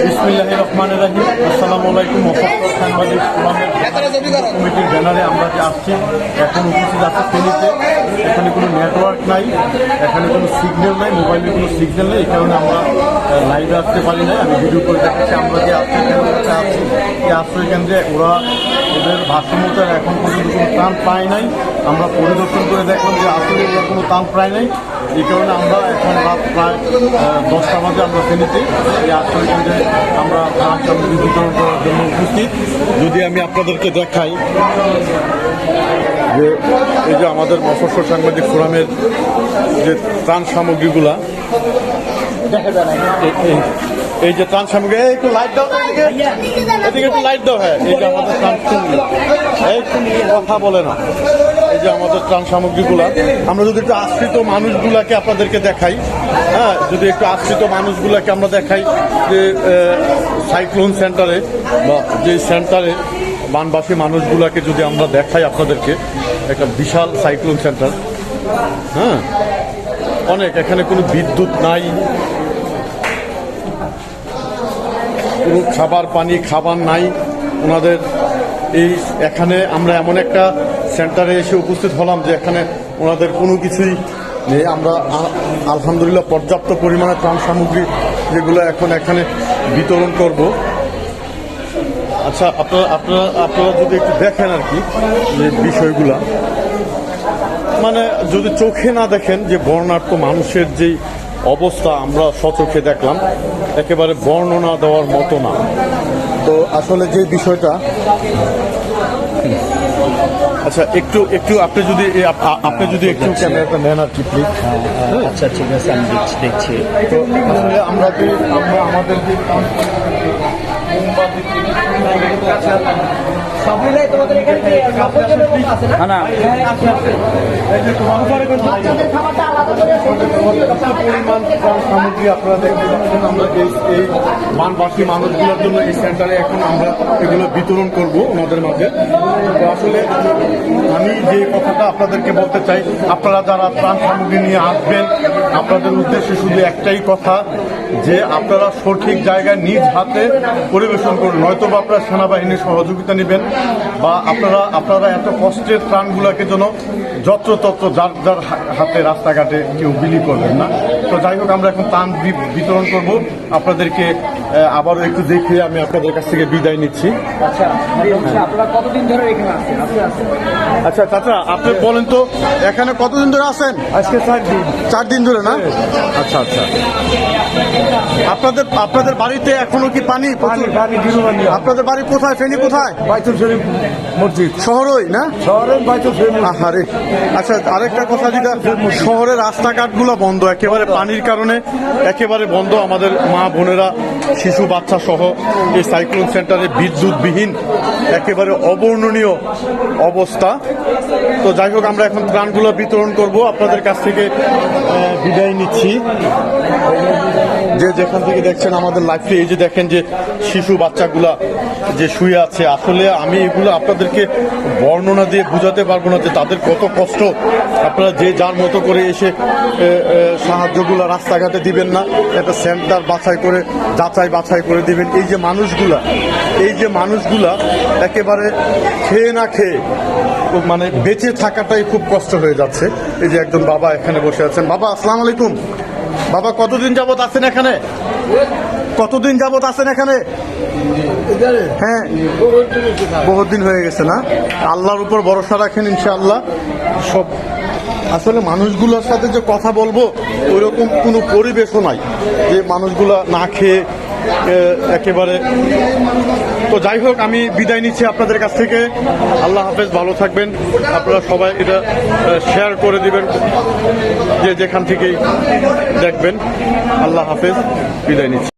বিসমিল্লাহির রহমানির রহিম। আসসালামু আলাইকুম। মফস্বল সাংবাদিক কমিটির ব্যানারে আমরা যে আসছি, এখন উপস্থিত আছে ফেনীতে। এখানে কোনো নেটওয়ার্ক নাই, এখানে কোনো সিগন্যাল নাই, মোবাইলের কোনো সিগন্যাল নেই। এই কারণে আমরা লাইভে আসতে পারি না। আমি ভিডিও করে দেখাচ্ছি আমরা যে আশ্রয় কেন্দ্রে আছি। এই আশ্রয় কেন্দ্রে ওদের ভারসাম্যতার এখন পর্যন্ত কোনো ত্রাণ পায় নাই। আমরা পরিদর্শন করে দেখলাম যে আসলে ওরা কোনো ত্রাণ পায় নাই। এই কারণে আমরা এখন রাত প্রায় 10টা বাজে আমরা ফেনীতে এই আশ্রয় কেন্দ্রে আমরা ত্রাণ সামগ্রী বিতরণ করার জন্য উপস্থিত। যদি আমি আপনাদেরকে দেখাই যে এই যে আমাদের মফস্বল সাংবাদিক ফোরামের যে ত্রাণ সামগ্রীগুলা, এই যে ত্রাণ সামগ্রী, একটু লাইট দাও, এদিকে একটু লাইট দাও। হ্যাঁ, এই যে আমাদের ত্রাণ কথা বলে না, এই যে আমাদের ত্রাণ সামগ্রীগুলা। আমরা যদি একটু আশ্রিত মানুষগুলাকে আপনাদেরকে দেখাই, হ্যাঁ, যদি একটু আশ্রিত মানুষগুলাকে আমরা দেখাই যে সাইক্লোন সেন্টারে বা যে সেন্টারে বানবাসী মানুষগুলাকে যদি আমরা দেখাই আপনাদেরকে, একটা বিশাল সাইক্লোন সেন্টার। হ্যাঁ, অনেক, এখানে কোনো বিদ্যুৎ নাই, কোনো খাবার নাই ওনাদের। এখানে আমরা এমন একটা সেন্টারে এসে উপস্থিত হলাম যে এখানে ওনাদের কোনো কিছুই নেই। আমরা আলহামদুলিল্লাহ পর্যাপ্ত পরিমাণে ত্রাণ সামগ্রী যেগুলো এখন এখানে বিতরণ করব। আচ্ছা, আপনারা যদি একটু দেখেন আর কি যে বিষয়গুলা, মানে যদি চোখে না দেখেন যে বর্ণাঢ্য মানুষের যেই অবস্থা আমরা স্বচোখে দেখলাম, একেবারে বর্ণনা দেওয়ার মতো না। তো আসলে যে বিষয়টা, আচ্ছা একটু আপনি যদি একটু ক্যামেরাটা নেন আর কি প্লিজ। আচ্ছা, ঠিক আছে, আমি দেখছি। তো আসলে আমরা আমাদের যে সামগ্রী আপনারা দেখতে পাচ্ছেন, আমরা এই বানবাসী মানুষগুলোর জন্য এই সেন্টারে এখন আমরা এগুলো বিতরণ করব ওনাদের মাঝে। তো আসলে আমি যে কথাটা আপনাদেরকে বলতে চাই, আপনারা যারা ত্রাণ সামগ্রী নিয়ে আসবেন, আপনাদের উদ্দেশ্যে শুধু একটাই কথা যে আপনারা সঠিক জায়গায় নিজ হাতে পরিবেশন করুন, নয়তো বা আপনারা সেনাবাহিনীর সহযোগিতা নেবেন, বা আপনারা এত কষ্টের ত্রাণগুলোকে যেন যত্রতত্র যার হাতে রাস্তাঘাটে কেউ বিলি করবেন না। তো যাই হোক, আমরা এখন ত্রাণ বিতরণ করব আপনাদেরকে। আবারও একটু দেখে আমি আপনাদের কাছ থেকে বিদায় নিচ্ছি। আপনারা কতদিন ধরে এখানে আছেন? আচ্ছা চাচা, আপনি বলেন তো এখানে কতদিন ধরে আছেন? আজকে 4 দিন ধরে না? আচ্ছা, আপনাদের বাড়িতে এখনো কি পানি? আপনাদের বাড়ি কোথায়? ফেনী কোথায়? বাইতুল শরীফ মসজিদ শহরই না? শহরের বাইতুল শরীফ। আরে আচ্ছা, আরেকটা কথা, যেটা শহরের রাস্তাঘাটগুলো বন্ধ, একেবারে পানির কারণে একেবারে বন্ধ। আমাদের মা বোনেরা, শিশু বাচ্চা সহ এই সাইক্লোন সেন্টারে বিদ্যুৎবিহীন একেবারে অবর্ণনীয় অবস্থা। তো যাই হোক, আমরা এখন ত্রাণগুলো বিতরণ করব, আপনাদের কাছ থেকে বিদায় নিচ্ছি। যে যেখান থেকে দেখছেন আমাদের লাইভটি, এই যে দেখেন যে শিশু বাচ্চাগুলা যে শুয়ে আছে, আসলে আমি এগুলো আপনাদেরকে বর্ণনা দিয়ে বুঝাতে পারবো না যে তাদের কত কষ্ট। আপনারা যে যার মতো করে এসে সাহায্যগুলো রাস্তাঘাটে দিবেন না, একটা সেন্টার যাচাই বাছাই করে দিবেন। এই যে মানুষগুলা একেবারে খেয়ে না খেয়ে মানে বেঁচে থাকাটাই খুব কষ্ট হয়ে যাচ্ছে। এই যে একজন বাবা এখানে বসে আছেন। বাবা, আসসালামু আলাইকুম। বাবা, কতদিন যাবত আছেন এখানে? হ্যাঁ, বহুত দিন হয়ে গেছে না? আল্লাহর উপর ভরসা রাখেন, ইনশাআল্লাহ সব। আসলে মানুষগুলোর সাথে যে কথা বলবো ওইরকম কোনো পরিবেশও নাই, যে মানুষগুলা না খেয়ে একেবারে। তো যাই হোক, আমি বিদায় নিচ্ছি আপনাদের কাছ থেকে। আল্লাহ হাফেজ, ভালো থাকবেন। আপনারা সবাই এটা শেয়ার করে দিবেন যে যেখান থেকেই দেখবেন। আল্লাহ হাফেজ, বিদায় নিচ্ছি।